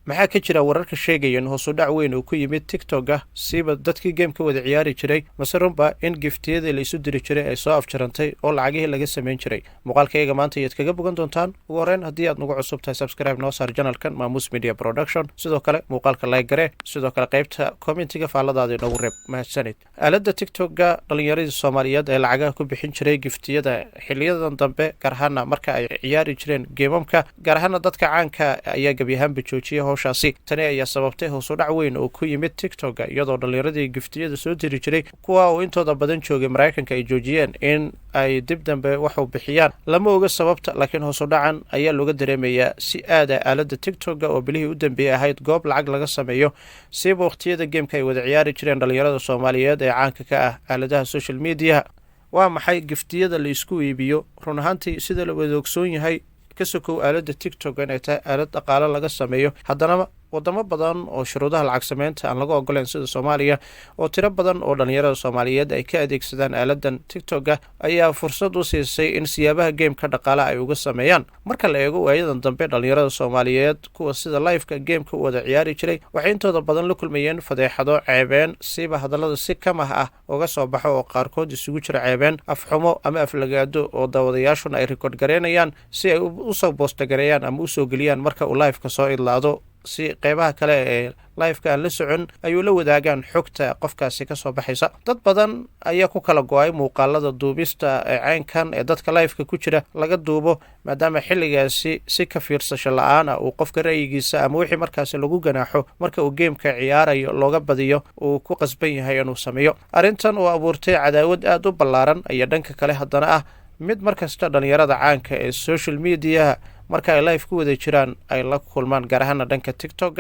maxaa ka jira wararka sheegaya in hoos u dhac weyn uu ku yimid TikTok siiba dadkii gameka wada ciyaari jiray mase runba in giftiyada la isu diri jiray ay soo afjarantay oo lacagihii laga samayn jiray muuqaalkayga maanta ayaad kaga bogan doontaan ugu horreyn haddii aad nagu cusub tahay subscribe noo saar janalkan maamuus media production sidoo kale muuqaalka like gare sidoo kale qaybta commentiga faalladaada inoogu reeb mahadsanid aaladda TikTok-ga dhalinyaradii Soomaaliyeed ee lacagaha ku bixin jiray giftiyada xiliyadan dambe gaar ahaan marka ay ciyaari jireen geemamka gaar ahaan dadka caanka ayaa gabi ahaanba joojiyay howshaasi tani ayaa sababtay hoos u dhac weyn oo ku yimid TikTok iyadoo dhalinyaradii giftiyada soo diri jiray kuwa oo intooda badan joogay Mareykanka ay joojiyeen in ay dib dambe wax u bixiyaan lama oga sababta laakiin hoos u dhacan ayaa looga dareemayaa si aad ah aaladda TikTok oo bilihii u dambeeyay ahayd goob lacag laga sameeyo si waqtiyada geemka ay wada ciyaari jireen dhalinyarada Soomaaliyeed ee caanka ka ah aaladaha social media waa maxay giftiyada la isku iibiyo run ahaantii sida la wada ogsoon yahay ka sokow aaladda TikTok inay tahay aalad dhaqaale laga sameeyo haddana wadamo badan oo shuruudaha lacag sameynta aan laga ogoleen sida Soomaaliya oo tiro badan oo dhalinyarada Soomaaliyeed ay ka adeegsadaan aaladan TikTok ayaa fursad u siisay in siyaabaha gameka dhaqaale ay uga sameeyaan marka la eego waayadan dambe dhalinyarada Soomaaliyeed kuwa sida live-ka gameka wada ciyaari jiray waxay intooda badan la kulmayeen fadeexado ceebeen siba hadallada si kamah ah uga soo baxo oo qaarkood isugu jira ceebeen afxumo ama aflagaado oo daawadayaashuna ay record gareynayaan si ay u soo post gareeyaan ama u soo geliyaan marka uu live-ka soo idlaado si qeybaha kale ee live-ka aan la socon ayuu la wadaagaan xogta qofkaasi ka soo baxaysa dad badan ayaa ku kala go'ay muuqaalada duubista ee caynkan ee dadka live-ka ku jira laga duubo maadaama xilligaasi si ka fiirsasho la'aan uu qofka ra'yigiisa ama wixii markaasi lagu ganaaxo marka uu gameka ciyaarayo looga badiyo uu ku qasban yahay inuu sameeyo arrintan oo abuurtay cadaawad aad u ballaaran ayaa dhanka kale haddana ah mid markasta dhalinyarada caanka ee social media marka ay live ku wada jiraan ay la kulmaan gaar ahaan dhanka TikTok